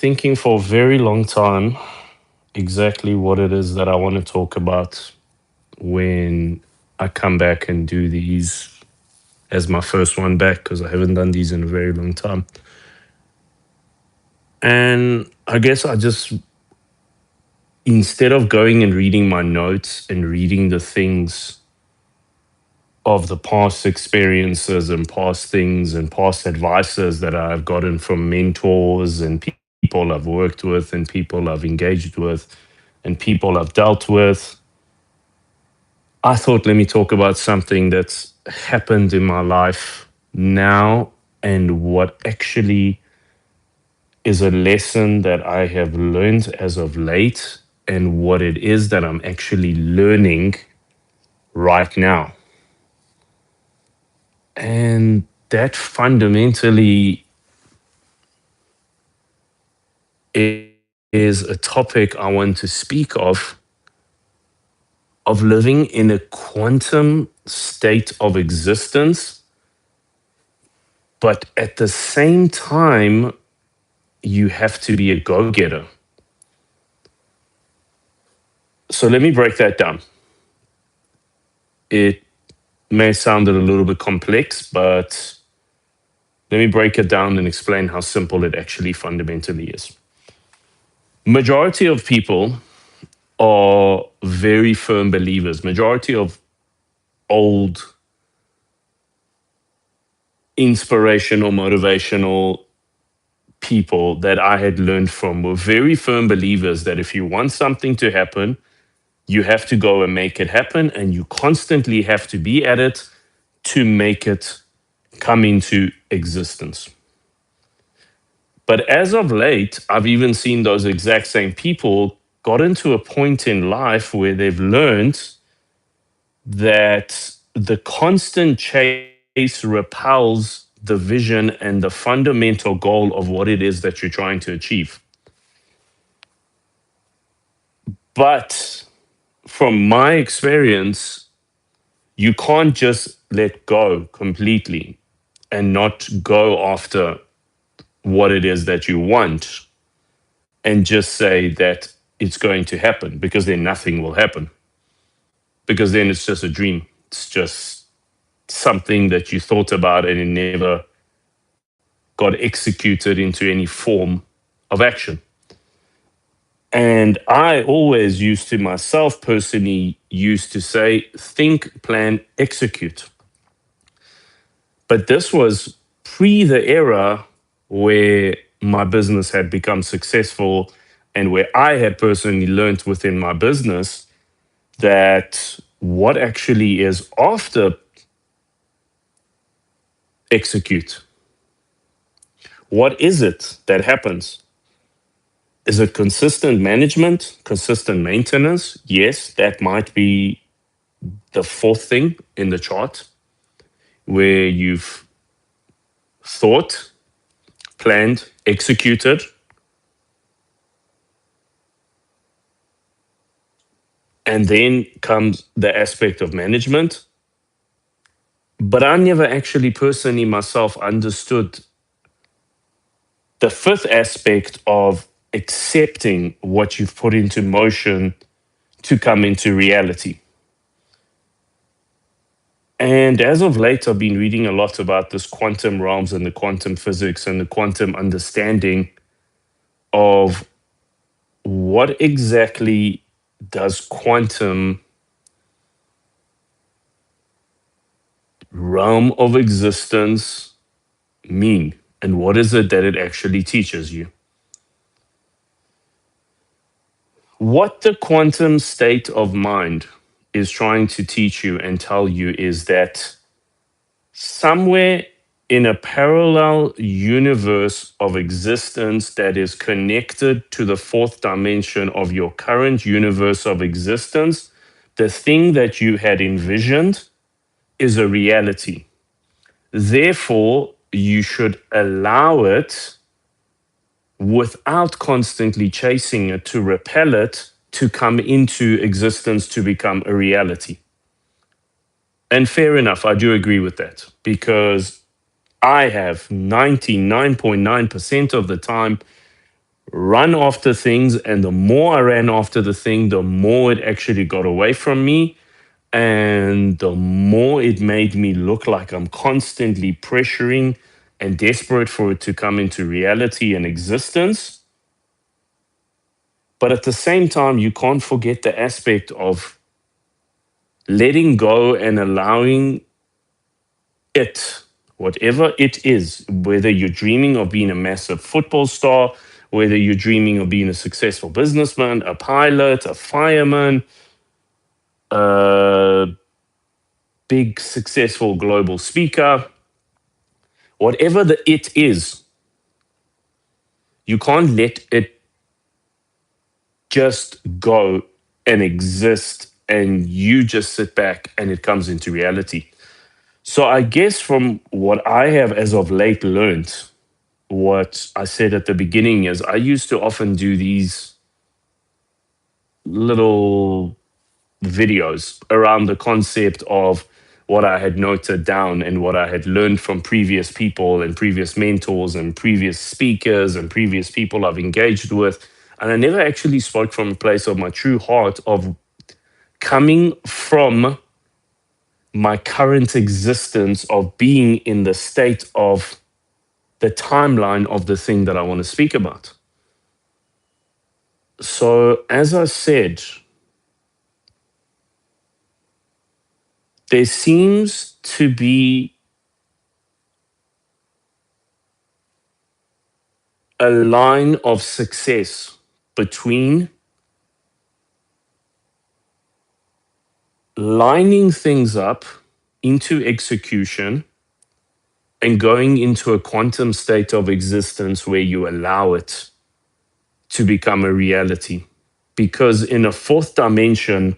thinking for a very long time exactly what it is that I want to talk about when I come back and do these as my first one back because I haven't done these in a very long time. And I guess instead of going and reading my notes and reading the things of the past experiences and past things and past advices that I've gotten from mentors and people I've worked with and people I've engaged with and people I've dealt with, I thought, let me talk about something that's happened in my life now and what actually is a lesson that I have learned as of late and what it is that I'm actually learning right now. And that fundamentally is a topic I want to speak of living in a quantum state of existence, but at the same time, you have to be a go getter. So let me break that down. It may sound a little bit complex, but let me break it down and explain how simple it actually fundamentally is. Majority of people are very firm believers. Majority of old inspirational, motivational people that I had learned from were very firm believers that if you want something to happen, you have to go and make it happen, and you constantly have to be at it to make it come into existence. But as of late, I've even seen those exact same people got into a point in life where they've learned that the constant chase repels the vision and the fundamental goal of what it is that you're trying to achieve. But from my experience, you can't just let go completely and not go after what it is that you want and just say that it's going to happen, because then nothing will happen. Because then it's just a dream. It's just something that you thought about and it never got executed into any form of action. And I always used to myself personally used to say, think, plan, execute. But this was pre the era where my business had become successful and where I had personally learned within my business that what actually is after execute. What is it that happens? Is it consistent management, consistent maintenance? Yes, that might be the fourth thing in the chart where you've thought, planned, executed, and then comes the aspect of management. But I never actually personally myself understood the fifth aspect of accepting what you've put into motion to come into reality. And as of late, I've been reading a lot about this quantum realms and the quantum physics and the quantum understanding of what exactly does quantum realm of existence mean, and what is it that it actually teaches you. What the quantum state of mind is trying to teach you and tell you is that somewhere in a parallel universe of existence that is connected to the fourth dimension of your current universe of existence, the thing that you had envisioned is a reality. Therefore, you should allow it without constantly chasing it to repel it to come into existence to become a reality. And fair enough, I do agree with that because I have 99.9% of the time run after things. And the more I ran after the thing, the more it actually got away from me. And the more it made me look like I'm constantly pressuring and desperate for it to come into reality and existence. But at the same time, you can't forget the aspect of letting go and allowing it, whatever it is, whether you're dreaming of being a massive football star, whether you're dreaming of being a successful businessman, a pilot, a fireman, a big successful global speaker, whatever the it is, you can't let it just go and exist and you just sit back and it comes into reality. So I guess from what I have as of late learned, what I said at the beginning is I used to often do these little videos around the concept of what I had noted down and what I had learned from previous people and previous mentors and previous speakers and previous people I've engaged with. And I never actually spoke from a place of my true heart of coming from my current existence of being in the state of the timeline of the thing that I want to speak about. So, as I said, there seems to be a line of success between lining things up into execution and going into a quantum state of existence where you allow it to become a reality. Because in a fourth dimension,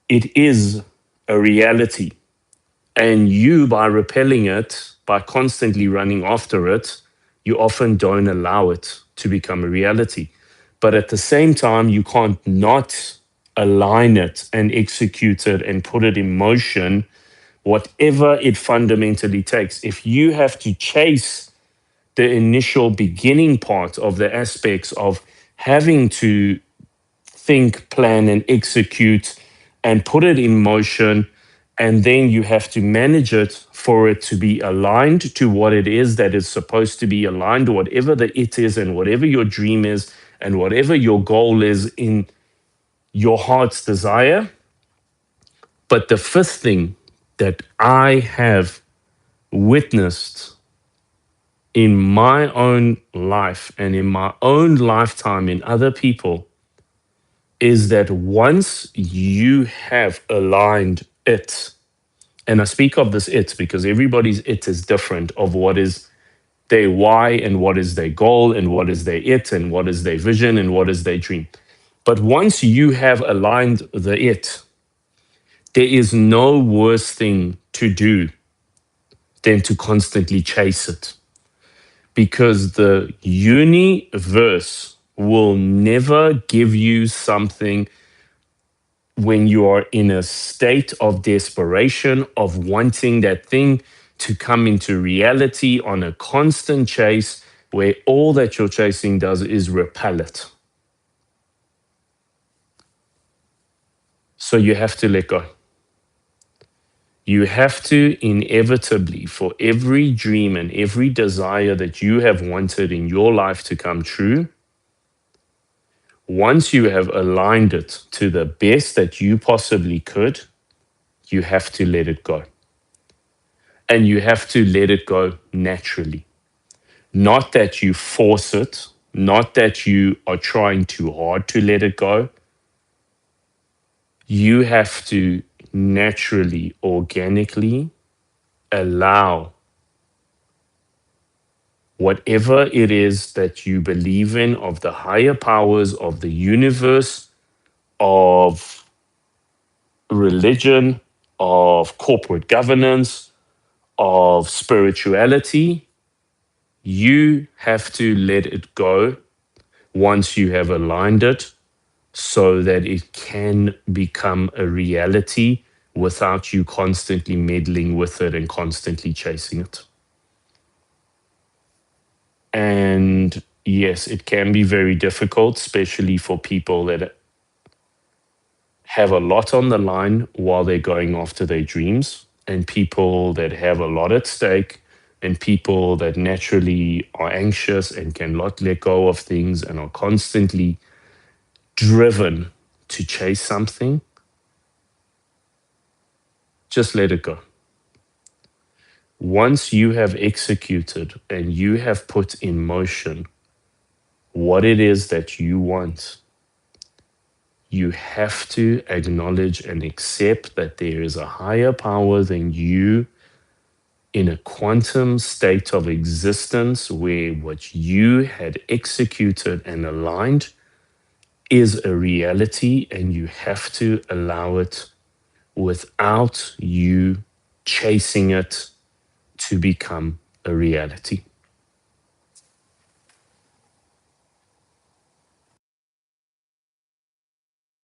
it is a reality. And you, by repelling it, by constantly running after it, you often don't allow it to become a reality. But at the same time, you can't not align it and execute it and put it in motion, whatever it fundamentally takes. If you have to chase the initial beginning part of the aspects of having to think, plan, and execute and put it in motion. And then you have to manage it for it to be aligned to what it is that is supposed to be aligned, whatever the it is, and whatever your dream is, and whatever your goal is in your heart's desire. But the fifth thing that I have witnessed in my own life and in my own lifetime in other people is that once you have aligned it, and I speak of this it because everybody's it is different of what is their why and what is their goal and what is their it and what is their vision and what is their dream. But once you have aligned the it, there is no worse thing to do than to constantly chase it because the universe will never give you something when you are in a state of desperation, of wanting that thing to come into reality on a constant chase, where all that you're chasing does is repel it. So you have to let go. You have to inevitably, for every dream and every desire that you have wanted in your life to come true, once you have aligned it to the best that you possibly could, you have to let it go. And you have to let it go naturally. Not that you force it, not that you are trying too hard to let it go. You have to naturally, organically allow whatever it is that you believe in of the higher powers of the universe, of religion, of corporate governance, of spirituality. You have to let it go once you have aligned it so that it can become a reality without you constantly meddling with it and constantly chasing it. And yes, it can be very difficult, especially for people that have a lot on the line while they're going after their dreams, and people that have a lot at stake, and people that naturally are anxious and cannot let go of things and are constantly driven to chase something. Just let it go. Once you have executed and you have put in motion what it is that you want, you have to acknowledge and accept that there is a higher power than you in a quantum state of existence where what you had executed and aligned is a reality, and you have to allow it without you chasing it to become a reality.